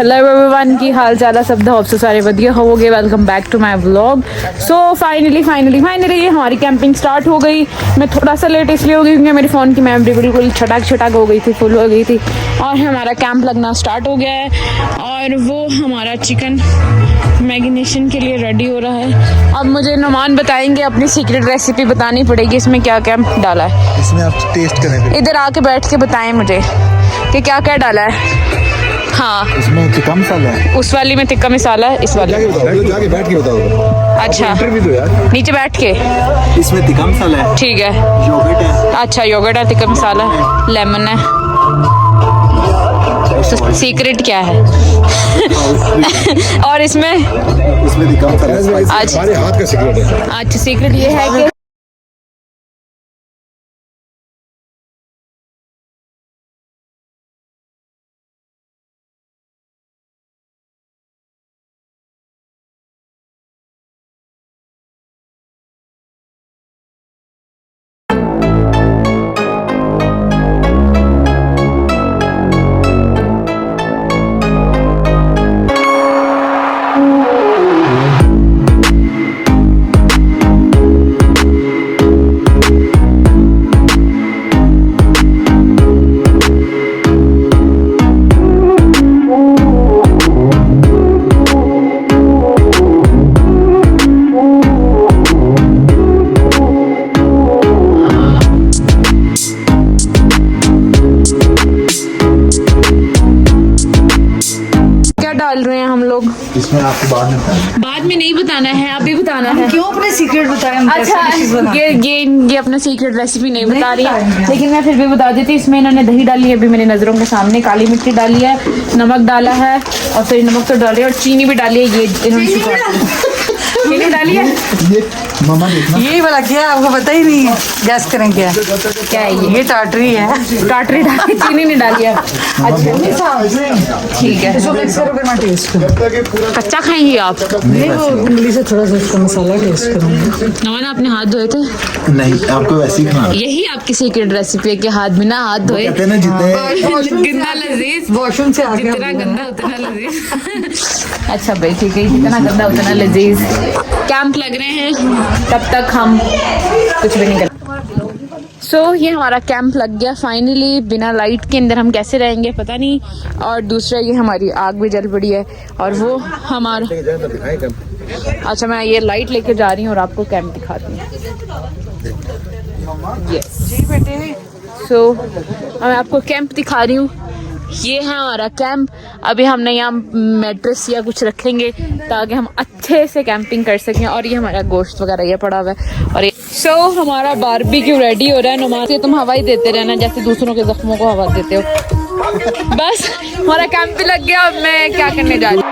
Hello everyone की हाल चाल है सब होप सो सारे वधिया होवोगे। Welcome back to my vlog. So finally ये हमारी कैंपिंग स्टार्ट हो गई। मैं थोड़ा सा लेट इसलिए हो गई क्योंकि मेरे फ़ोन की मेमोरी बिल्कुल छटाक हो गई थी, फुल हो गई थी। और हमारा कैंप लगना स्टार्ट हो गया है और वो हमारा चिकन मैरिनेशन के लिए रेडी हो रहा है। अब मुझे नुमान बताएंगे, अपनी सीक्रेट रेसिपी बतानी पड़ेगी, इसमें क्या क्या डाला है। इसमें आप टेस्ट करें, इधर आके बैठ के बताएं मुझे कि क्या क्या डाला है। हाँ, इसमें तिक्का मसाला है, उस वाली में तिक्का मसाला है, इस वाली जाके बैठ के बताओ। अच्छा, इंटरव्यू दो यार। नीचे बैठ के। इसमें तिक्का मसाला है, ठीक है, योगर्ट है, अच्छा योगर्ट है, तिक्का मसाला है, लेमन है। तो सीक्रेट क्या है? और इसमें तिक्का मसाला है। अच्छा, हमारे हाथ का सीक्रेट है। अच्छा सीक्रेट ये है कि डाल रहे हैं हम लोग। इसमें आपको बाद में नहीं बताना है, अभी बताना है। क्यों अपने सीक्रेट बताया? अच्छा, ये अपना सीक्रेट रेसिपी नहीं बता रही है, लेकिन मैं फिर भी बता देती। इसमें इन्होंने दही डाली है अभी मेरी नज़रों के सामने, काली मिर्ची डाली है, नमक डाला है और फिर नमक तो डाली और चीनी भी डाली है। ये इन्होंने चीनी डाली है। ये मामा देखना, ये वाला क्या आपको पता ही नहीं है? गैस करें क्या क्या है ये टाटरी है। टाटरी डाली, चीनी नहीं डाली है। अच्छा ठीक है, इसको मिक्स करो फिर मैं टेस्ट करूँ। कच्चा खाएंगे आप? नहीं, वो उंगली से थोड़ा सा इसका मसाला टेस्ट करूँगी। नमन आपने हाथ धोए थे? नहीं आपको वैसे ही खाना। यही आपकी सीक्रेट रेसिपी है कि हाथ बिना हाथ धोए कहते हैं ना जितने जितना लजीज, वॉशरूम से आगे जितना गंदा उतना लजीज। अच्छा भाई ठीक है, जितना गंदा उतना लजीज। कैंप लग रहे हैं, तब तक हम कुछ भी नहीं कर। सो ये हमारा कैंप लग गया फाइनली। बिना लाइट के अंदर हम कैसे रहेंगे पता नहीं। और दूसरा ये हमारी आग भी जल पड़ी है और वो हमारा। अच्छा मैं ये लाइट लेके जा रही हूँ और आपको कैंप दिखाती हूँ। यस सो मैं आपको कैंप दिखा रही हूँ। ये है हमारा कैंप। अभी हमने यहाँ मैट्रेस या कुछ रखेंगे ताकि हम अच्छे से कैंपिंग कर सकें। और ये हमारा गोश्त वगैरह ये पड़ा हुआ है। और ये हमारा बारबेक्यू रेडी हो रहा है। नुमान से तुम हवाई देते रहना जैसे दूसरों के जख्मों को हवा देते हो। बस हमारा कैंप भी लग गया। अब मैं क्या करने जा रही हूँ।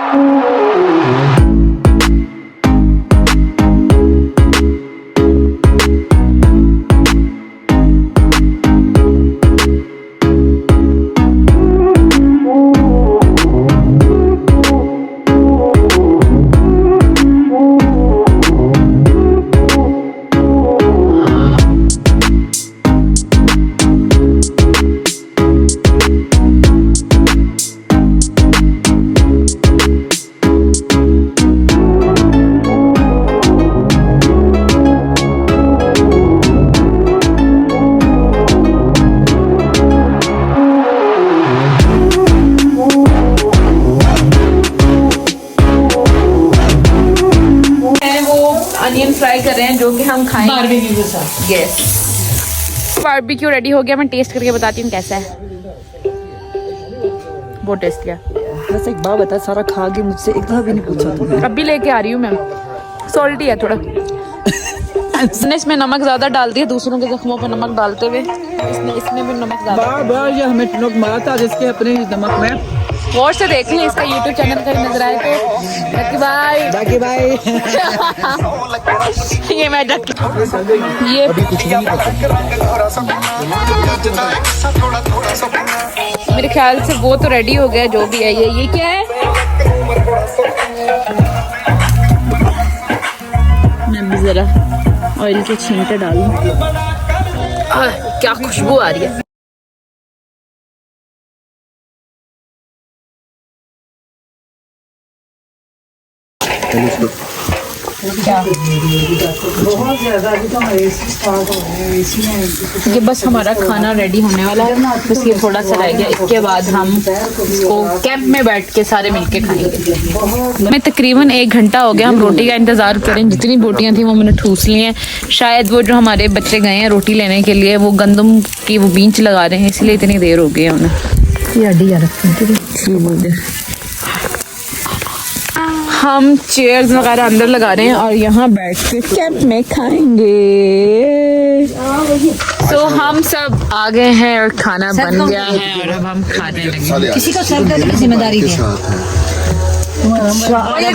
अनियन फ्राई कर रहे हैं जो कि हम खाएंगे बारबेक्यू के साथ। यस बारबेक्यू रेडी हो गया। मैं टेस्ट करके बताती हूँ कैसा है। बहुत टेस्ट किया। बस एक बात बता, सारा खा के मुझसे एक दफा भी नहीं पूछा तुमने। अब भी लेके आ रही हूँ मैं। सॉल्टी है थोड़ा। इसमें नमक ज्यादा डाल दिया दूसरों के जख्मों पर नमक डालते हुए। इसमें भी नमक ज्यादा। ये हमें नमक मारा था जिसके अपने नमक में। गौर से देख लें, इसका यूट्यूब चैनल कहीं नजर आए तो बाकी भाई ये मैं ये मेरे ख्याल से वो तो रेडी हो गया जो भी है। ये क्या है? मैं भी जरा ऑयल के छींटे डालूं। क्या खुशबू आ रही है। ये बस हमारा खाना रेडी होने वाला है, बस ये थोड़ा सा रह गया। इसके बाद हम इसको कैंप में बैठ के सारे मिलके खाएंगे। मैं तकरीबन 1 घंटा हो गया, हम रोटी का इंतज़ार करें। जितनी बोटियां थी वो मैंने ठूस ली हैं। शायद वो जो हमारे बच्चे गए हैं रोटी लेने के लिए, वो गंदम की वो बींच लगा रहे हैं, इसलिए इतनी देर हो गई है उन्हें। हम चेयर्स वगैरह अंदर लगा रहे हैं और यहाँ बैठ के कैंप में खाएंगे। तो हम सब आ गए हैं और खाना बन गया है और अब हम खाने लगे। किसी को सर्व करने की जिम्मेदारी है।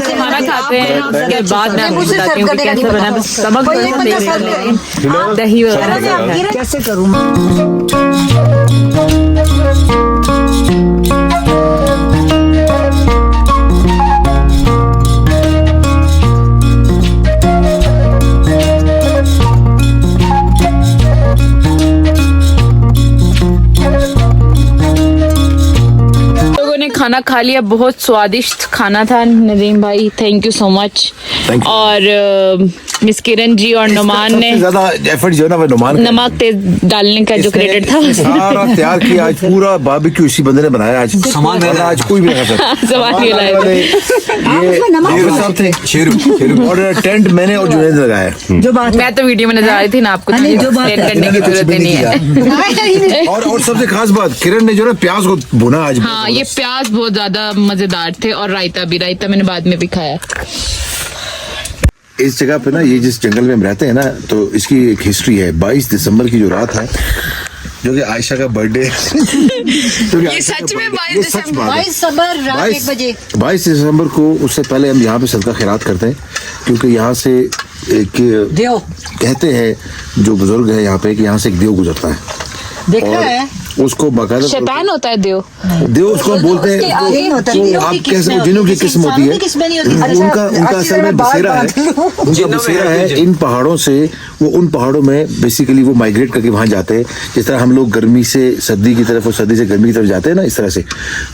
खाना खाते हैं उसके बाद मैं आपको बताती हूँ कि कैसे बना। बस समझ दही वगैरह कैसे करूँ? खाना खा लिया, बहुत स्वादिष्ट खाना था। नदीम भाई थैंक यू सो मच। और मिस किरण जी और नुमान ने ज्यादा एफर्ट जो है ना वो नुमान नमक तेज डालने का जो क्रेडिट था सारा तैयार किया। आज पूरा बारबेक्यू इसी बंदे ने बनाया। आज सामान आज कोई भी नहीं खा सामान ये सब थे। शेरू और टेंट मैंने और जुनैद लगाया। जो बात मैं तो वीडियो में नजर आ रही थी ना, आपको तो एक्सप्लेन करने की जरूरत ही नहीं है। और सबसे खास बात किरण ने जो ना प्याज को भुना आज। हाँ, ये प्याज बहुत ज्यादा मजेदार थे और रायता भी। रायता मैंने बाद में भी खाया। इस जगह पे ना, ये जिस जंगल में हम रहते हैं ना, तो इसकी एक हिस्ट्री है। 22 दिसंबर की जो रात है, जो कि आयशा का बर्थडे ये सच में 22 दिसंबर रात 1 बजे 22 दिसंबर को। उससे पहले हम यहाँ पे सदका खैरात करते हैं, क्योंकि यहाँ से एक देव कहते हैं जो बुजुर्ग है यहाँ पे कि यहाँ से एक देव गुजरता है। देखा है उसको बाकायदा शैतान होता है देव। देव उसको बोलते हैं। तो आप कैसे जिन्हों की किस्म होती है, उनका असल में बसेरा है। उनका बसेरा है इन पहाड़ों से। वो उन पहाड़ों में बेसिकली वो माइग्रेट करके वहां जाते हैं। जिस तरह हम लोग गर्मी से सर्दी की तरफ और सर्दी से गर्मी की तरफ जाते हैं ना, इस तरह से।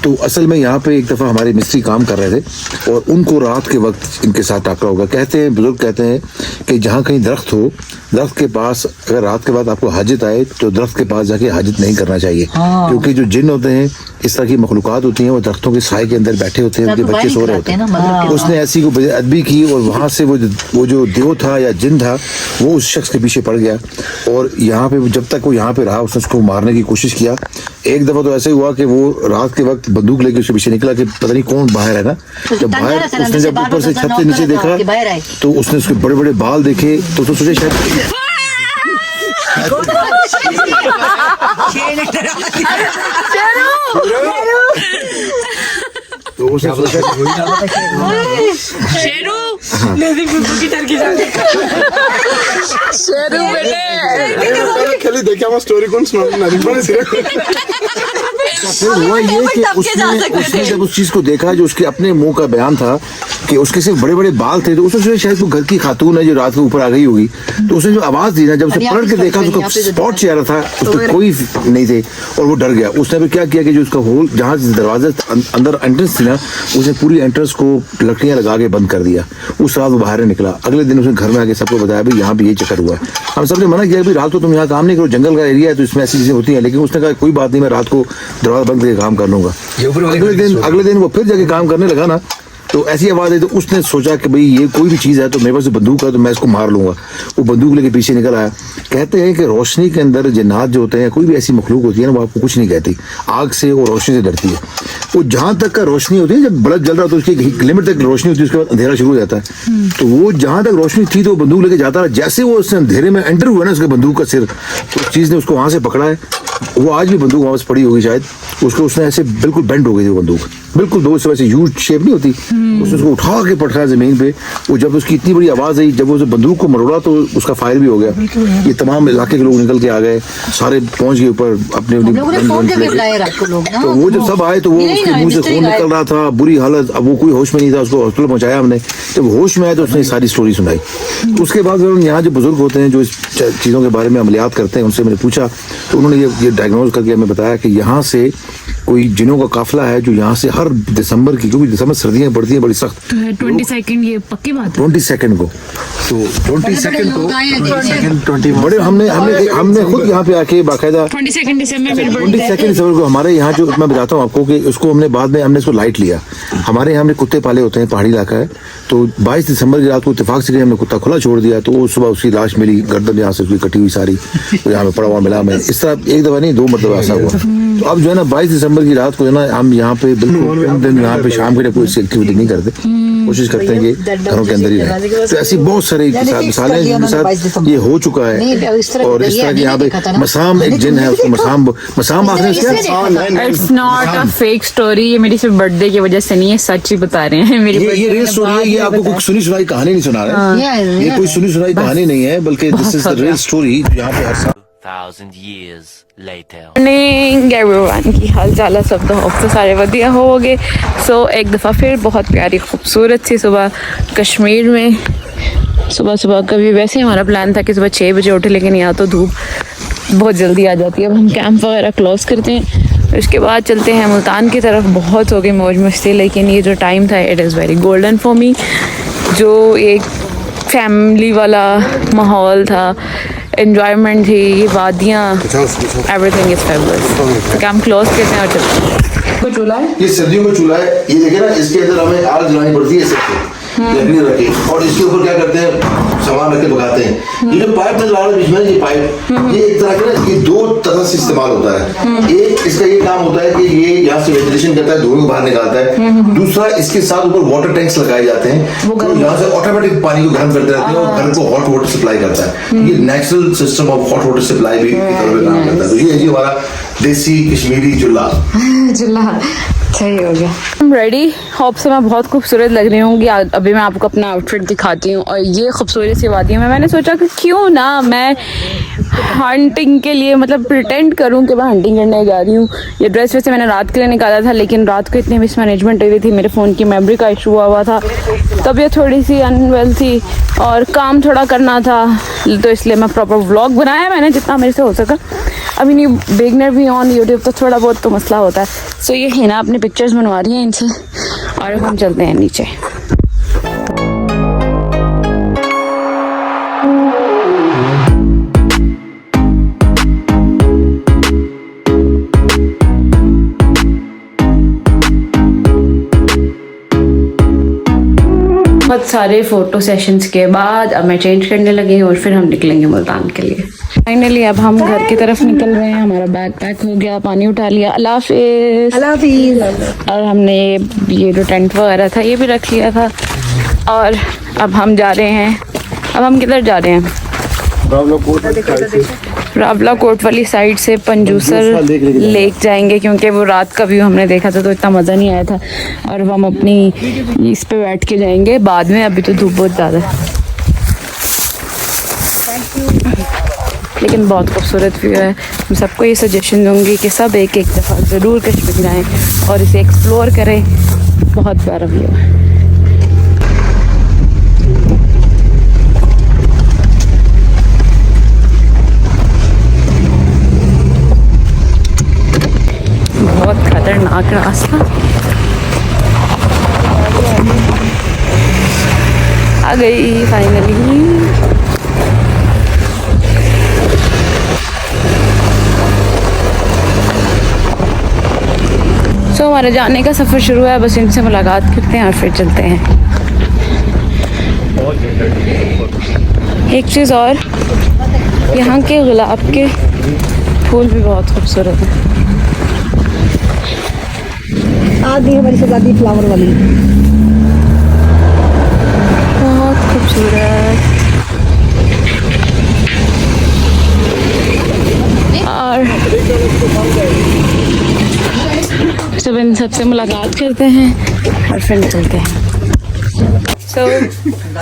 तो असल में यहाँ पे एक दफा हमारे मिस्त्री काम कर रहे थे और उनको रात के वक्त इनके साथ टाकरा होगा। कहते हैं बुजुर्ग कहते हैं कि जहाँ कहीं दरख्त हो, दरख्त के पास अगर रात के बाद आपको हाजत आए तो दरख्त के पास जाके हाजत नहीं करना चाहिए। क्योंकि जो जिन होते हैं, इस तरह की मखलूकात होती हैं, वो दरख्तों के साए के अंदर बैठे होते हैं, उनके बच्चे सो रहे होते हैं। उसने ऐसी को बेअदबी की और वहां से वो जो देव था या जिन था, वो उस शख्स के पीछे पड़ गया। और यहाँ पे जब तक वो यहाँ पे रहा, उसने उसको मारने की कोशिश किया। एक दफा तो ऐसे हुआ कि वो रात के वक्त बंदूक लेके उसके पीछे निकला कि पता नहीं कौन बाहर है ना। जब बाहर उसने जब ऊपर से छत से नीचे देखा तो उसने उसके बड़े बड़े बाल देखे तो सोचे शायद तो उसने सोचा शेरू शेरू बेटे खाली देखा स्टोरी कौन फिर हुआ ये कि उसने जब उस चीज को देखा, जो उसके अपने मुंह का बयान था कि उसके सिर्फ बड़े बड़े बाल थे, तो उसने सोचा शायद वो घर की खातून है जो रात को ऊपर आ गई होगी। तो उसने जो आवाज दी ना, जब उसे पलट के देखा तो उसका स्पॉट चेहरा था, उसमें कोई नहीं थे और वो डर गया। उसने फिर क्या किया कि जो उसका होल जहाँ दरवाजा अंदर एंट्रेंस थी ना, उसने पूरी एंट्रेंस को लकड़ियां लगा के बंद कर दिया। उस रात वो बाहर निकला। अगले दिन उसने घर में आके सबको बताया भाई यहाँ पे ये चक्कर हुआ है। हम सबने मना किया भाई रात को तुम यहाँ काम नहीं करो, जंगल का एरिया है तो इसमें ऐसी चीजें होती हैं। लेकिन उसने कहा कोई बात नहीं, मैं रात को दरवाजा बंद करके काम कर लूंगा। अगले दिन वो फिर जाके काम करने लगा ना, तो ऐसी आवाज आई तो उसने सोचा कि भाई ये कोई भी चीज है तो मेरे पास बंदूक है तो मैं इसको मार लूंगा। वो बंदूक लेके पीछे निकल आया। कहते हैं कि रोशनी के अंदर जिन्नात जो होते हैं, कोई भी ऐसी मखलूक होती है ना, वो आपको कुछ नहीं कहती। आग से और रोशनी से डरती है। वो जहां तक का रोशनी होती है, जब बल्ब जल रहा तो उसकी एक लिमिट तक रोशनी होती है, उसके बाद अंधेरा शुरू हो जाता है। तो वो जहां तक रोशनी थी तो वो बंदूक लेके जाता रहा। जैसे वो उसने अंधेरे में एंटर हुआ ना, उसके बंदूक का सिर, तो उस चीज ने उसको वहां से पकड़ा है। वो आज भी बंदूक वापस पड़ी होगी शायद। उसको उसने ऐसे बिल्कुल बेंड हो गई थी वो बंदूक, बिल्कुल दो से वैसे यू शेप नहीं होती। उसने उसको उठा के पटका जमीन पे। वो जब उसकी इतनी बड़ी आवाज आई, जब वो बंदूक को मरोड़ा तो उसका फायर भी हो गया। ये तमाम इलाके के लोग निकल के आ गए, सारे पहुंच गए ऊपर अपने तो वो जब सब आए तो वो उसके मुंह से खून निकल रहा था, बुरी हालत। अब वो कोई होश में नहीं था, उसको हॉस्पिटल पहुंचाया हमने। जब होश में आया तो उसने सारी स्टोरी सुनाई। उसके बाद यहाँ जो बुजुर्ग होते हैं जो इस चीज़ों के बारे में अमलियात करते हैं, उनसे मैंने पूछा तो उन्होंने ये डायग्नोज करके हमें बताया कि यहाँ से कोई जिनों का काफिला है जो यहाँ से हर दिसंबर की, क्योंकि दिसंबर सर्दियाँ पड़ती हैं बड़ी सख्त, 22 ये पक्की बात है। 22 को, तो 22 को बड़े हमने खुद यहाँ पे आके बाकायदा 22 दिसंबर 22 दिसंबर को हमारे यहाँ जो, मैं बताता हूँ आपको कि उसको हमने बाद में हमने इसको लाइट लिया। हमारे यहाँ हमने कुत्ते पाले होते हैं, पहाड़ी इलाका है, तो 22 दिसंबर की रात को इत्तेफाक से हमने कुत्ता खुला छोड़ दिया, तो वो सुबह उसकी लाश मिली, गर्दन यहाँ से उसकी कटी हुई सारी, तो यहाँ पे पड़ा हुआ मिला। मैं इस तरह एक दफा नहीं 2 मरतबा ऐसा हुआ। तो अब जो है ना 22 दिसंबर की रात को है ना, हम यहाँ पे बिल्कुल यहाँ पे शाम के लिए कोई एक्टिविटी नहीं करते, कोशिश करते हैं कि घरों के अंदर ही रहे। तो ऐसी बहुत सारी मिसालें हैं जिनके साथ ये हो चुका है। और इस तरह की यहाँ पे मसाम एक जिन है, उसको मसाम आखिर क्या, it's not a fake story, ये मेरी सिर्फ बर्थडे की वजह से नहीं है, सच ही बता रहे हैं। मेरी ये रियल स्टोरी है, ये आपको कोई सुनी सुनाई कहानी नहीं सुना रहा है, ये कोई सुनी सुनाई कहानी नहीं है, बल्कि this is the real story. यहाँ पे हर साल 1,000 years later. मॉर्निंग एवरीवन, की हाल चाल है सब? तो होप तो सारे वधिया होगे। सो एक दफ़ा फिर बहुत प्यारी खूबसूरत सी सुबह कश्मीर में। सुबह कभी वैसे हमारा प्लान था कि सुबह 6 बजे उठे, लेकिन यहाँ तो धूप बहुत जल्दी आ जाती है। अब हम कैंप वगैरह क्लोज करते हैं, उसके बाद चलते हैं मुल्तान की तरफ। बहुत हो गई मौज मस्ती, लेकिन ये जो टाइम था it is very golden for me. जो एक फैमिली वाला माहौल था, एन्जॉयमेंट थी, ये वादियाँ, everything is fabulous. Camp close करते हैं और चलते हैं। ये सर्दियों का चूल्हा है, ये देखे ना, इसके अंदर हमें आग जलानी पड़ती है सबको, लकड़ी रखे, और इसके ऊपर क्या करते हैं, सामान रख के पकाते हैं। ये जो पाइप नजर आ रहा है बीच में, ये पाइप, ये एक तरह का ना, ये 2 तरह से इस्तेमाल होता है। एक इसका ये काम होता है कि ये यहाँ से वेंटिलेशन करता है, धुएं को बाहर निकालता है। दूसरा, इसके साथ ऊपर वाटर टैंक्स लगाए जाते हैं, तो यहाँ से ऑटोमेटिक पानी को गर्म करते रहते हैं और घर को हॉट वाटर सप्लाई करता है। ये natural system of hot water supply भी काम करता है। तो ये है जी हमारा देसी कश्मीरी चूल्हा। सही हो गया। रेडी, होप से मैं बहुत खूबसूरत लग रही हूँ। अभी मैं आपको अपना आउटफिट दिखाती हूँ। और ये खूबसूरत सी वादियों में मैंने सोचा कि क्यों ना मैं हंटिंग के लिए, मतलब प्रिटेंड करूँ कि मैं हंटिंग करने जा रही हूँ। ये ड्रेस वैसे मैंने रात के लिए निकाला था, लेकिन रात को इतनी मिसमैनेजमेंट हुई थी, मेरे फ़ोन की मेमोरी का इशू हुआ था, तबीयत थोड़ी सी अनवेल थी और काम थोड़ा करना था, तो इसलिए मैं प्रॉपर व्लॉग बनाया मैंने जितना मेरे से हो सका। अभी नहीं, बिगनर भी ऑन यूट्यूब, तो थोड़ा बहुत तो मसला होता है। सो ये है ना, अपने पिक्चर्स बनवा रही हैं इनसे, और अब हम चलते हैं नीचे। बहुत सारे फ़ोटो सेशंस के बाद अब मैं चेंज करने लगी हूँ और फिर हम निकलेंगे मुल्तान के लिए। फाइनली अब हम घर की तरफ निकल रहे हैं। हमारा बैग पैक हो गया, पानी उठा लिया, अल्लाह हाफिज़। और हमने ये जो टेंट वगैरह था ये भी रख लिया था। और अब हम जा रहे हैं, अब हम किधर जा रहे हैं? रावला कोट वाली साइड से पंजूसर लेक जाएंगे, क्योंकि वो रात का व्यू हमने देखा था तो इतना मज़ा नहीं आया था। और हम अपनी इस पे बैठ के जाएंगे बाद में, अभी तो धूप बहुत ज़्यादा है, लेकिन बहुत खूबसूरत व्यू है। मैं सबको ये सजेशन दूंगी कि सब एक दफ़ा ज़रूर कश्मीर आएँ और इसे एक्सप्लोर करें। बहुत प्यारा व्यू है। बहुत खतरनाक रास्ता। आ गई फाइनली। सो हमारे जाने का सफ़र शुरू है, बस इनसे मुलाकात करते हैं और फिर चलते हैं। एक चीज़ और, यहाँ के गुलाब के फूल भी बहुत खूबसूरत हैं। आदि हमारी सजादी फ्लावर वाली बहुत खूबसूरत। और सब इन सबसे मुलाकात करते हैं और फिर निकलते हैं। सो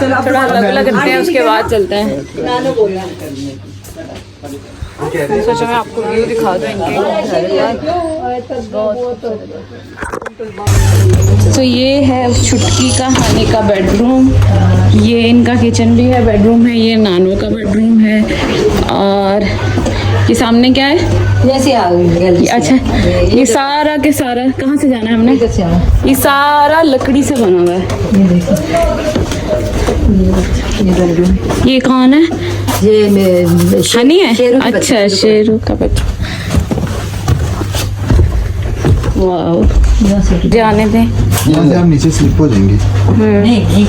थोड़ा अलग अलग करते हैं, उसके बाद चलते हैं। सोचा मैं आपको व्यू दिखा दूँ इनके। तो ये है उस छुटकी का खाने का बेडरूम, ये इनका किचन भी है, बेडरूम है, ये नानों का बेडरूम है। और ये सामने क्या है? जैसे आ गई अच्छा, ये सारा के सारा कहाँ से जाना है हमने? ये सारा लकड़ी से बना हुआ है। ये कौन है? ये हनी है? शेरों का अच्छा, बच्चा। शेरों का बच्चा। वाओ, जाने दें। यहाँ से आप नीचे स्लिप हो जाएंगे। नहीं नहीं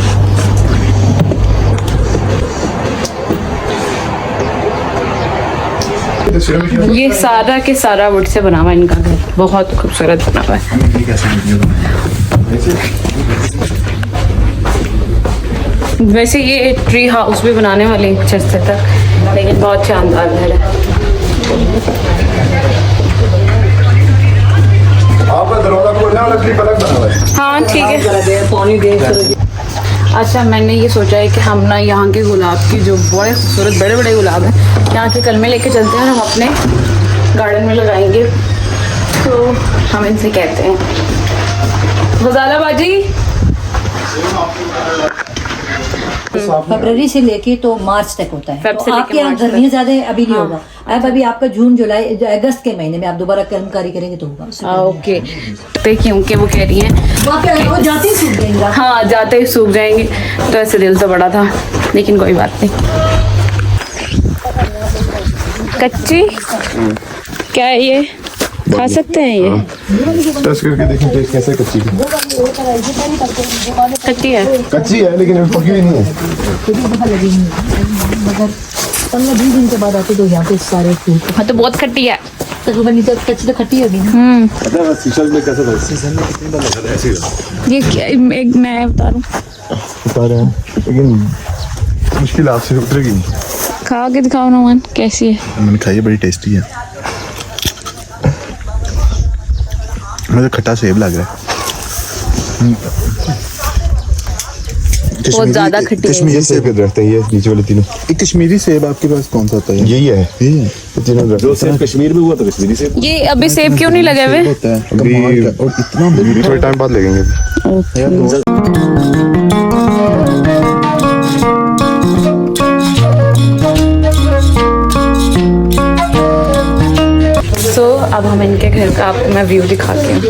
ये सारा के सारा वुड से बना हुआ है इनका घर, बहुत खूबसूरत बना हुआ है। वैसे ये ट्री हाउस भी बनाने वाले हैं कुछ हफ्ते तक, लेकिन बहुत शानदार घर है। आपका दरवाजा खोलना और लकड़ी पलक बना हुआ है। हाँ ठीक है। पानी दे अच्छा, मैंने ये सोचा है कि हम ना यहाँ के गुलाब की जो बड़े खूबसूरत बड़े बड़े गुलाब हैं यहाँ के कलमे लेके चलते हैं और हम अपने गार्डन में लगाएंगे। तो हम इनसे कहते हैं गजाला बाजी। फरवरी से लेके तो मार्च तक होता है। फेब से तो लेके आपके यहाँ मार्च तक। गर्मियाँ ज्यादा है, अभी नहीं होगा। अब अभी आपका जून जुलाई अगस्त के महीने में आप दोबारा कर्मकारी करेंगे तो होगा। ओके, तो क्योंकि वो कह रही हैं वहाँ पे वो जाते ही सूख जाएंगे। हाँ जाते ही सूख जाएंगे, तो ऐसे दिल तो बड़ा था, लेकिन कोई बात नहीं। कच्ची क्या है ये? खा सकते हैं ये? टेस्ट करके देखें टेस्ट कैसे कच्ची की। कच्ची है? कच्ची है लेकिन अभी पकी हुई नहीं है। मगर 15-20 दिन के बाद आते तो यहाँ पे सारे फूल हाँ तो बहुत खट्टी है। तकरीबन नीचे कच्ची तो खट्टी होगी ना। पता है सीजन में कैसा था? सीजन में कितनी बार लगा था ऐसे ही ये क्या, एक मैं बता रहा हूँ, बता रहे हैं, लेकिन मुश्किल आपसे उतरेगी नहीं। खा के दिखाओ ना मान, कैसी है? मैंने खाई है, बड़ी टेस्टी है। मुझे खट्टा सेब लग रहा है। बहुत ज्यादा खट्टी है। कश्मीरी सेब के दरख्त है ये नीचे वाले तीनों। एक कश्मीरी सेब आपके पास कौन सा होता है? यही है, यही है। ये तीनों दरख्त जो सेब कश्मीर में हुआ था कश्मीरी सेब ये अभी सेब क्यों नहीं लगे हुए? होता है कमाल का, और इतना थोड़े टाइम बाद लगेंगे। सो अब हम इनके घर का आपको मैं व्यू दिखाती हूँ।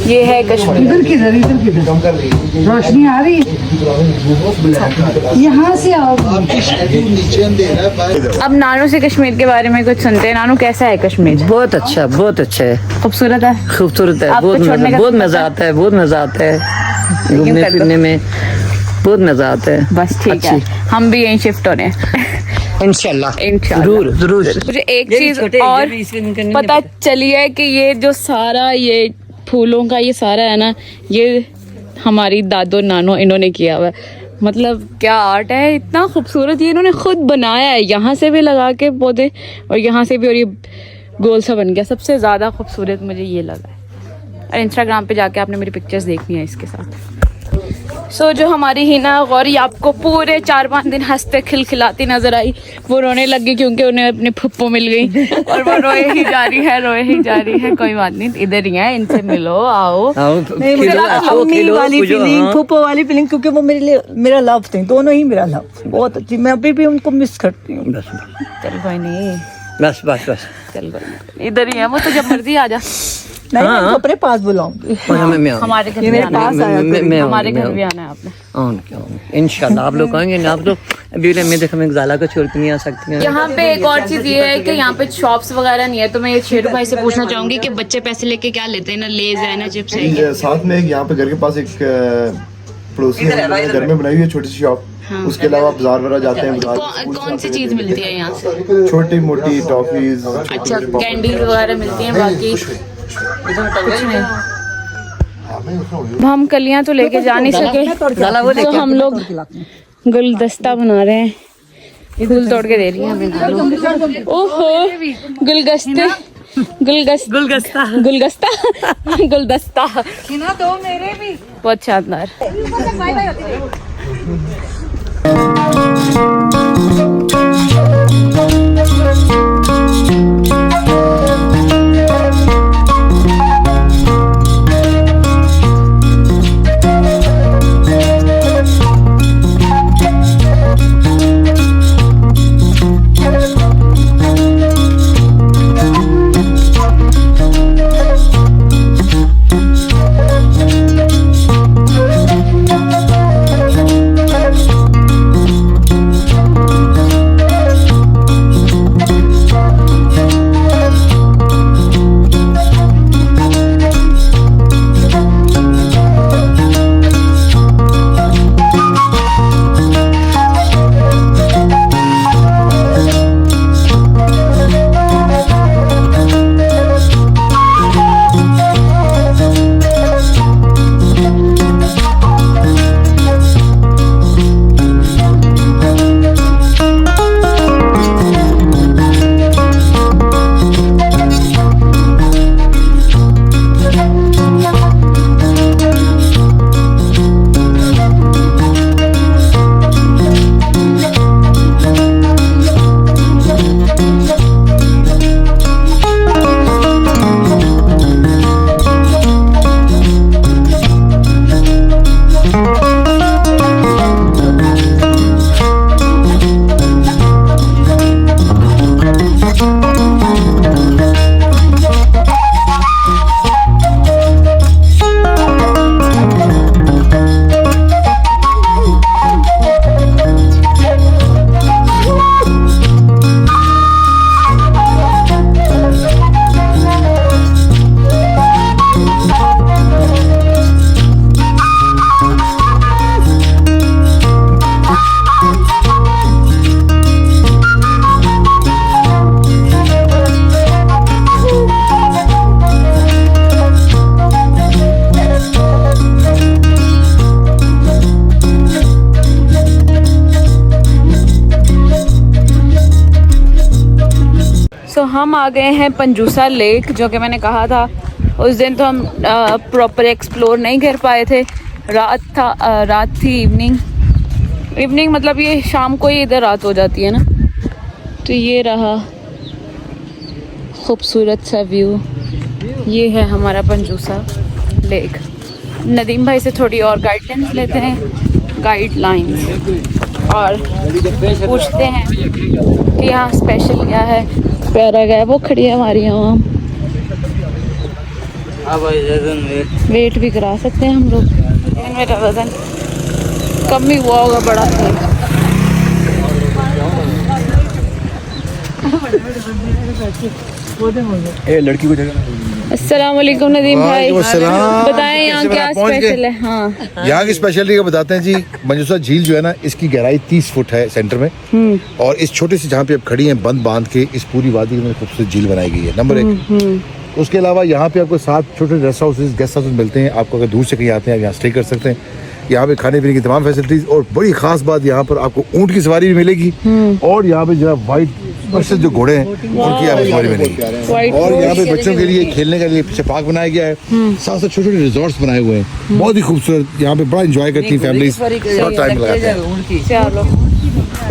ये है कश्मीर। रोशनी आ रही यहाँ से आओ। अब नानू से कश्मीर के बारे में कुछ सुनते हैं। नानू कैसा है कश्मीर? बहुत अच्छा, बहुत अच्छा है, खूबसूरत है। खूबसूरत है, आपको बहुत छोड़ने मजा, का बहुत मन मजा करता आता है, बहुत मजा आता है घूमने कर दो। फिरने में, बहुत मजा आता है। बस ठीक है, हम भी यहीं शिफ्ट हो रहे हैं इंशाल्लाह, इंशाल्लाह। जरूर जरूर। मुझे एक ये चीज छोटे, और ये भी इसके निकलने नहीं पता चली है कि ये जो सारा ये फूलों का ये सारा है ना, ये हमारी दादो नानो इन्होंने किया हुआ है। मतलब क्या आर्ट है, इतना खूबसूरत। ये इन्होंने खुद बनाया है, यहाँ से भी लगा के पौधे और यहाँ से भी, और ये गोल सा बन गया। सबसे ज़्यादा खूबसूरत मुझे ये लगा है। और इंस्टाग्राम पे जाके आपने मेरी पिक्चर्स देखनी है इसके साथ। सो जो हमारी हिना गौरी आपको पूरे 4-5 दिन हंसते खिलखिलाती नजर आई, वो रोने लगी क्योंकि उन्हें अपनी फुप्पो मिल गई और वो रोए ही जा रही है, रोए ही जा रही है। कोई बात नहीं, इधर ही है, इनसे मिलो, आओ। आओ, नहीं, मुझे खिलो, आओ, मम्मी खिलो, वाली पूजो, फीलिंग, हाँ। फूफो वाली फीलिंग, क्योंकि वो मेरे लिए मेरा लव थे, दोनों ही मेरा लव। बहुत अच्छी, मैं अभी भी उनको मिस करती हूँ। बस चल कोई नहीं, बस बस बस। चल कोई नहीं, इधर ही है वो, तो जब मर्जी आ जा। नहीं, मैं हाँ। उनको अपने पास बुलाऊंगी। मैं आऊँ। हमारे घर ये भी मेरे आना पास है। आया करो। मैं हमारे घर भी आना है आपने। इंशाल्लाह आप लोग आएंगे ना, आप लोग अभी मैं देखा मैं गजाला को छोड़ के नहीं आ सकती हैं। यहाँ पे एक और चीज ये है कि यहाँ पे शॉप्स वगैरह नहीं है, तो मैं ये शेरू भाई से पूछना चाहूंगी कि बच्चे पैसे लेके क्या लेते हैं? ना लेज है ना चिप्स है। ये साथ में एक यहाँ पे घर के पास एक पड़ोसी है, घर में बनाई हुई है छोटी सी शॉप। उसके अलावा आप बाजार वगैरह जाते हैं, कौन सी चीज मिलती है यहाँ से? छोटी मोटी टॉफीज। अच्छा, कैंडीज वगैरह मिलती हैं, बाकी कुछ नहीं। हम कलियां तो लेके जा नहीं सके, तो हम लोग गुलदस्ता बना रहे हैं। फूल तोड़ के दे रही है हमें नानू। ओहो, गुलगस्ते, गुलगस्ता गुलगस्ता गुलदस्ता तो मेरे भी बहुत शानदार। हम आ गए हैं पंजूसा लेक, जो कि मैंने कहा था उस दिन तो हम प्रॉपर एक्सप्लोर नहीं कर पाए थे। रात थी, इवनिंग मतलब ये शाम को ही इधर रात हो जाती है ना। तो ये रहा खूबसूरत सा व्यू, ये है हमारा पंजूसा लेक। नदीम भाई से थोड़ी और गाइडलाइंस लेते हैं, गाइडलाइंस, और पूछते हैं कि यहाँ स्पेशल क्या है। प्यारा गया वो खड़ी है हमारी यहाँ, वेट भी करा सकते हैं हम लोग। मेरा वजन कम ही हुआ होगा, बड़ा था। लड़की को जगह। अस्सलाम वालेकुम नदीम भाई, वालेकुम बताएं यहाँ क्या स्पेशल है। हाँ, यहाँ की स्पेशलिटी का बताते हैं जी। मंजूसा झील जो है ना, इसकी गहराई 30 फुट है सेंटर में, और इस छोटे से जहाँ पे आप खड़ी हैं बंद बांध के इस पूरी वादी में खूबसूरत झील बनाई गई है, नंबर 1। उसके अलावा यहाँ पे आपको 7 छोटे रेस्ट हाउसेज, गेस्ट हाउसेज मिलते हैं। आपको अगर दूर से कहीं आते हैं आप यहाँ स्टे कर सकते हैं। यहाँ पे खाने पीने की तमाम फैसिलिटीज, और बड़ी खास बात यहाँ पर आपको ऊँट की सवारी भी मिलेगी, और यहाँ पे जो वाइट स्पेशल जो घोड़े हैं उनकी यहाँ पे सवारी मिलेगी। और यहाँ पे बच्चों के लिए खेलने के लिए पीछे पार्क बनाया गया है, साथ साथ छोटे छोटे रिजॉर्ट्स बनाए हुए हैं, बहुत ही खूबसूरत। यहाँ पे बड़ा एंजॉय करती हैं फैमिलीज, बहुत टाइम लगाते हैं। चलो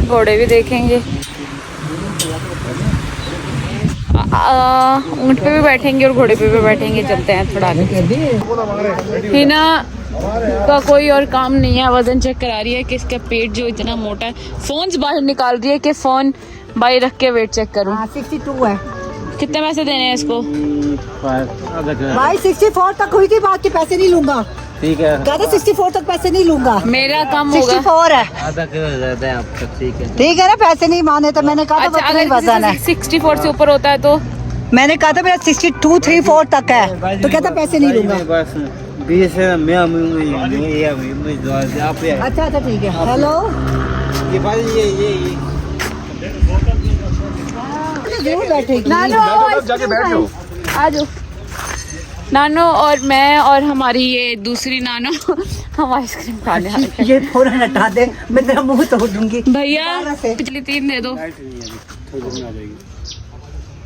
घोड़े भी देखेंगे, ऊँट पे भी बैठेंगे और घोड़े पे भी बैठेंगे। चलते हैं थोड़ा आगे। हिना का कोई और काम नहीं है, वजन चेक करा रही है कि इसका पेट जो इतना मोटा है। फोन बाहर निकाल रही है कि फोन बाहर रख के वेट चेक करूं। 62 है। कितने पैसे देने हैं इसको? भाई 64 तक हुई थी बात, के पैसे नहीं लूंगा। ठीक है, कहते 64 तक पैसे नहीं लूंगा। मेरा कम होगा। 64 है। आधा किलो ज्यादा है आपका। ठीक है ना, पैसे नहीं माने तो मैंने कहा अच्छा, था अगर वजन है। 64 से ऊपर होता है तो मैंने कहा था मेरा 62, 34 तक है, तो कहता पैसे नहीं लूंगा। अच्छा अच्छा ठीक है। हेलो, जरूर बैठेगी। जाके बैठ जाओ। आ जाओ। नानो और मैं और हमारी ये दूसरी नानो हम आइसक्रीम खाने आ रहे हैं। ये थोड़ा हटा दे, मैं तेरा मुंह तोड़ दूंगी। भैया पिछली 3 दे दो।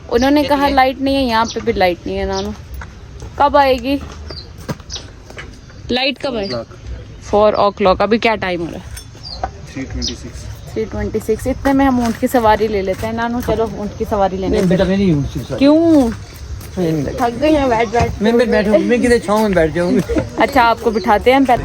उन्होंने कहा लाइट नहीं है, यहाँ पे भी लाइट नहीं है। नानो कब आएगी लाइट? कब आएगी? 4 o'clock। अभी क्या टाइम हो रहा है? 3:26। इतने में हम ऊँट की सवारी ले लेते हैं। नानू चलो ऊँट की सवारी लेने। क्यों? थक गई हैं बैठ मैं बैठूं, मैं किधर छांव में बैठ जाऊंगी। अच्छा, आपको बिठाते हैं पहले।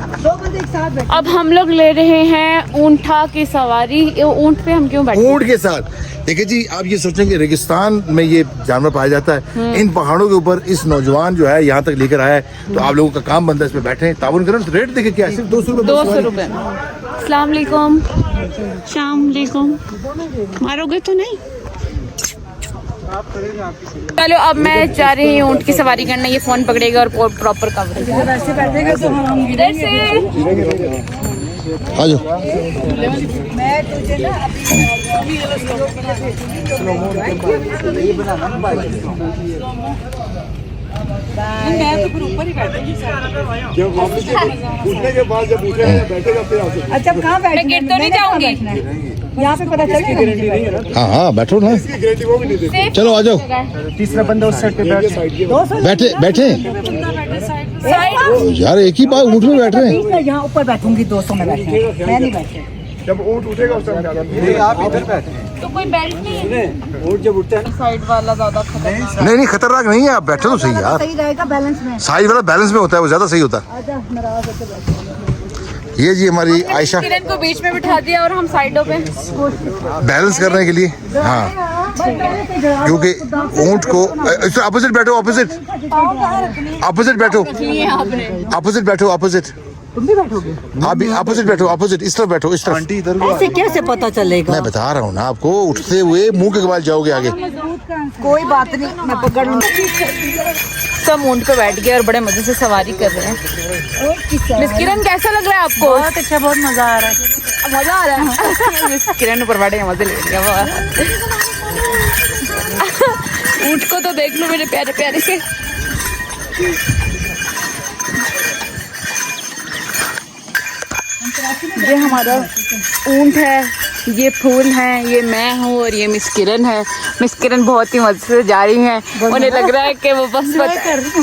अब हम लोग ले रहे हैं ऊँटा की सवारी। ऊँट पे हम क्यों बैठे? ऊँट के साथ देखिए जी, आप ये सोचें कि रेगिस्तान में ये जानवर पाया जाता है, इन पहाड़ों के ऊपर इस नौजवान जो है यहाँ तक लेकर आया है, तो आप लोगों का काम बनता है इसमें बैठे ताउन करें। तो रेट देखिए क्या है, सिर्फ 200 रुपए। अस्सलाम वालेकुम। शाम वालेकुम। मारोगे तो नहीं? चलो अब मैं जा रही हूँ ऊँट की सवारी करने। ये फोन पकड़ेगा और प्रॉपर कवरेज। इधर से आ जाओ। मैं तो फिर ऊपर ही बैठूंगी। अच्छा, कहाँ बैठना? मैं गिर तो नहीं जाऊंगी? यहाँ पे पता चलेगा। हाँ बैठो ना, चलो आ जाओ। तीसरा बंदा उस साइड पे बैठे बैठे यार, एक ही बार ऊँट में बैठ रहे हैं। मैं यहाँ ऊपर बैठूंगी, 200 में बैठूंगी। मैं नहीं बैठी। जब ऊँट उठेगा उस टाइम आप इधर बैठे। तो कोई बेल्ट नहीं है? ऊँट जब उठता है साइड वाला ज्यादा खतरनाक। नहीं खतरनाक नहीं है, आप बैठे तो सही यार। सही रहेगा बैलेंस में। साइड वाला बैलेंस में होता है, वो ज्यादा सही होता है। आजा, नाराज होकर बैठो। ये जी हमारी आयशा, किरण को बीच में बिठा दिया और हम साइडों पे। बैलेंस करने के लिए। हाँ, क्योंकि ऊँट को अपोजिट बैठो, अपोजिट बैठो, अपोजिट बैठो, अपोजिट। तुम भी बैठोगे? आप भी अपोजिट बैठो, अपोजिट इस तरफ बैठो, इस तरफ। ऐसे कैसे पता चलेगा? मैं बता रहा हूँ ना आपको, उठते हुए मुंह के बाल जाओगे आगे। कोई बात नहीं, मैं पकड़ लूंगी। सब ऊँट पे बैठ गए और बड़े मजे से सवारी कर रहे हैं। मिस किरण कैसा लग रहा है आपको? बहुत अच्छा, बहुत मजा आ रहा है। मजा आ रहा है। मिस किरण ऊपर बैठे मजे ले लिया। ऊँट को तो देख लो मेरे प्यारे प्यारे से। ये हमारा ऊँट है ये फूल हैं, ये मैं हूँ और ये मिस किरण है। मिस किरण बहुत ही मजे से जा रही हैं, उन्हें लग रहा है कि वो बस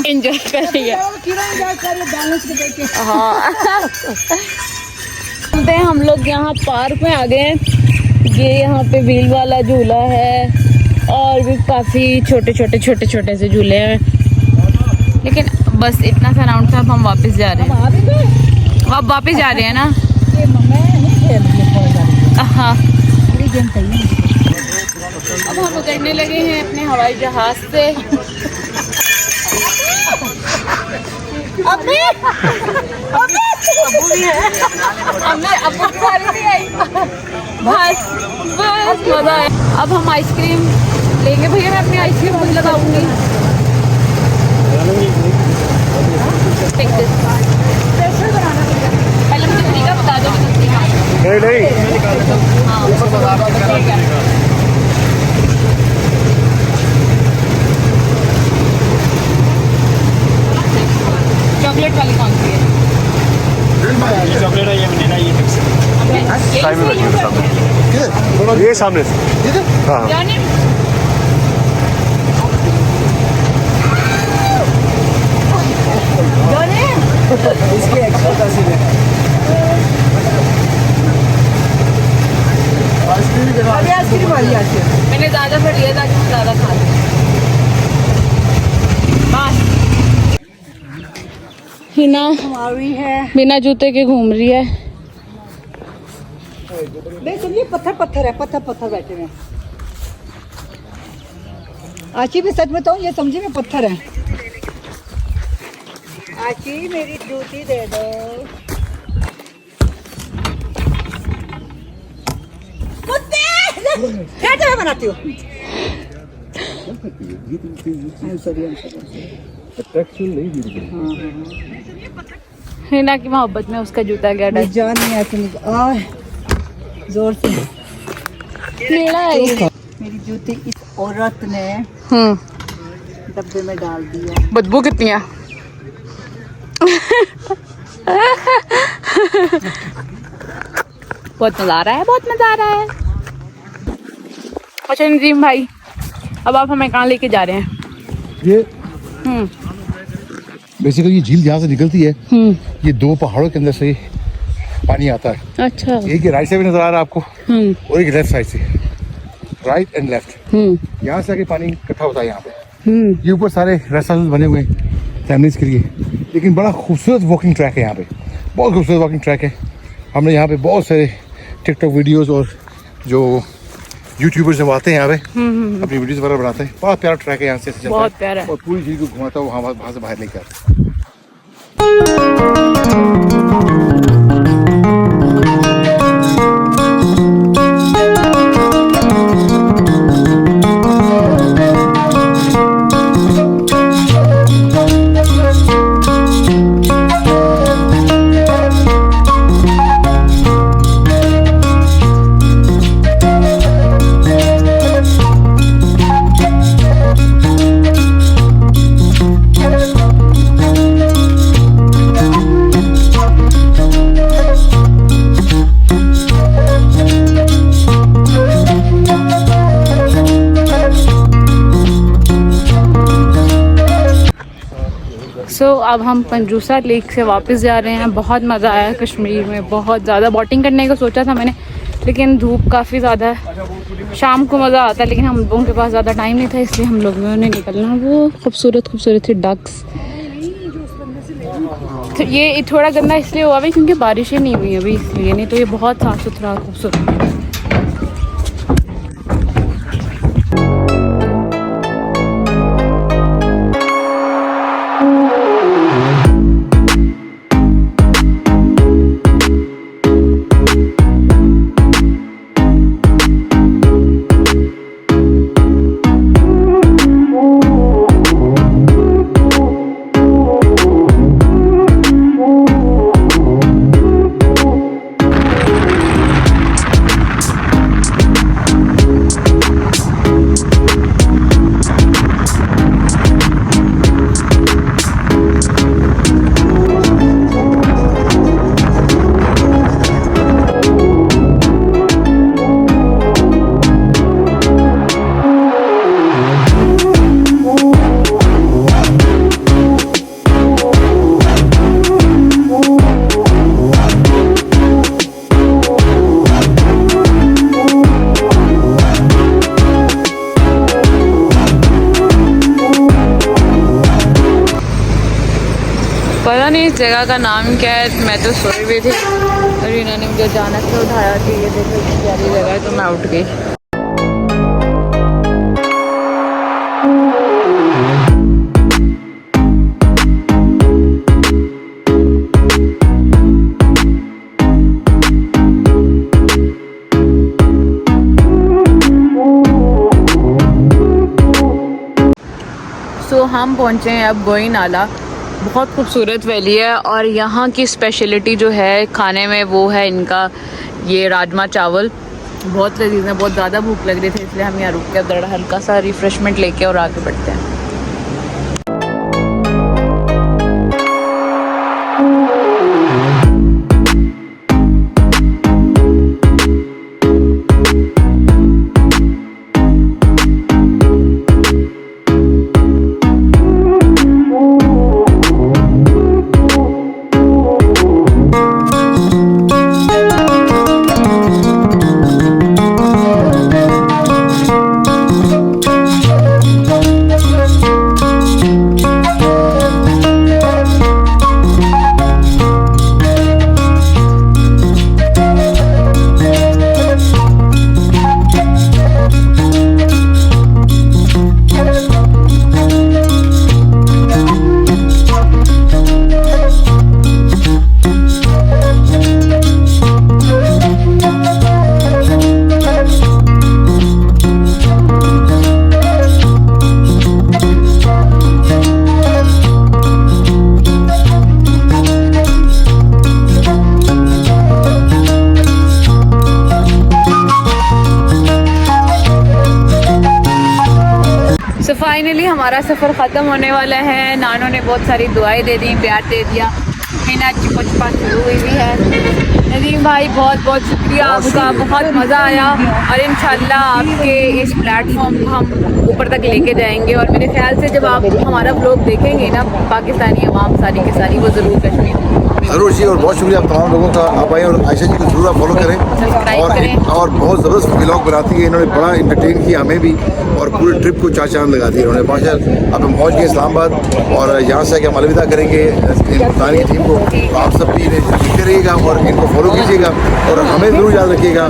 एंजॉय कर रही है। हाँ बोलते हैं हम लोग यहाँ पार्क में आ गए हैं। ये यहाँ पे व्हील वाला झूला है और भी काफ़ी छोटे छोटे से झूले हैं, लेकिन बस इतना सा राउंड था। अब हम वापस जा रहे हैं। अब वापस जा रहे हैं ना। हाँ अब हम उतरने लगे हैं अपने हवाई जहाज से। अबू भी है, अबू भी आई। बस मजा है। अब हम आइसक्रीम लेंगे। भैया मैं अपनी आइसक्रीम खुद लगाऊंगी। पहले मुझे तरीका बता दो। नहीं हाँ ठीक है। चॉकलेट वाली कौन सी है? चॉकलेट है, ये वनीला, ये मिक्स है। ये सामने से। हाँ जाने इसके एक्स्ट्रा पैसे दे। आइसक्रीम वाली आइसक्रीम मैंने ज़्यादा फिर लिया ताकि मैं ज़्यादा खा लूँ। बस हिना हमारी है। बिना जूते के घूम रही है। नहीं समझिए, पत्थर है, पत्थर बैठे हुए हैं। आची भी सच बताऊं, ये समझिए में पत्थर है। आची मेरी जूती दे दो। कुत्ते क्या जगह बनाती हो? हिना की मोहब्बत में उसका जूता गया डर। जान नहीं आती मुझे। जोर से टेढ़ा है ये। मेरी जूती इस औरत ने डब्बे में डाल दी है। बदबू कितनी है। बहुत मजा आ रहा है, बहुत मजा आ रहा है। अच्छा नजीम भाई, अब आप हमें कहाँ लेके जा रहे हैं? ये बेसिकली ये झील जहाँ से निकलती है, ये दो पहाड़ों के अंदर से पानी आता है। अच्छा एक राइट साइड में नजर आ रहा है आपको और एक लेफ्ट साइड से, राइट एंड लेफ्ट। यहाँ से आके पानी इकट्ठा होता है यहाँ पे। ये ऊपर सारे रेस्ट हाउस बने हुए हैं फैमिलीज के लिए, लेकिन बड़ा खूबसूरत वॉकिंग ट्रैक है यहाँ पे, बहुत खूबसूरत वॉकिंग ट्रैक है। हमने यहाँ पे बहुत सारे टिकटॉक वीडियोस और जो यूट्यूबर्स जब आते हैं यहाँ पे अपनी वीडियोस वगैरह बनाते हैं। बहुत प्यारा ट्रैक है, यहाँ से चलता है बहुत प्यारा है। और पूरी झील को घुमाता हुआ वहाँ से बाहर लेकर आता है। अब हम पंजूसा लेक से वापस जा रहे हैं। बहुत मज़ा आया कश्मीर में, बहुत ज़्यादा। बोटिंग करने का सोचा था मैंने, लेकिन धूप काफ़ी ज़्यादा है। शाम को मज़ा आता है, लेकिन हम लोगों के पास ज़्यादा टाइम नहीं था, इसलिए हम लोगों ने निकलना। वो खूबसूरत थी डक्स। तो ये थोड़ा गंदा इसलिए हुआ है क्योंकि बारिशें नहीं हुई अभी, इसलिए। नहीं तो ये बहुत साफ़ सुथरा खूबसूरत है। पता नहीं इस जगह का नाम क्या है, मैं तो सोई हुई थी और इन्होंने मुझे अचानक से उठाया कि ये देखो इतनी प्यारी जगह है, तो मैं उठ गई। तो हम पहुँचे हैं अब गोई नाला। बहुत खूबसूरत वैली है और यहाँ की स्पेशलिटी जो है खाने में वो है इनका ये राजमा चावल। बहुत लजीज है, बहुत ज़्यादा भूख लग रही थी इसलिए हम यहाँ रुक के अंदर हल्का सा रिफ्रेशमेंट लेके और आगे बढ़ते हैं। फाइनली हमारा सफ़र ख़त्म होने वाला है। नानों ने बहुत सारी दुआएं दे दी, प्यार दे दिया। मीना चिपचपा शुरू हुई भी है। नदीम भाई बहुत बहुत शुक्रिया आपका, बहुत मज़ा आया और इंशाल्लाह आपके इस प्लेटफॉर्म को हम ऊपर तक लेके जाएंगे। और मेरे ख्याल से जब आप हमारा व्लॉग देखेंगे ना, पाकिस्तानी अवाम सारी की सारी वो ज़रूर कश्मीर जरूर जी। और बहुत शुक्रिया आप तमाम लोगों का। आप आए और आयशा जी को जरूर आप फॉलो करें और बहुत ज़बरदस्त व्लॉग बनाती है। इन्होंने बड़ा इंटरटेन किया हमें भी और पूरे ट्रिप को चार चांद लगा दिए इन्होंने। माशा अब हम पहुँच गए इस्लामाबाद और यहाँ से आके हम अलविदा करेंगे हिंदुस्तान की टीम को। तो आप सब भी इन्हें करिएगा और इनको फॉलो कीजिएगा और हमें जरूर याद रखिएगा।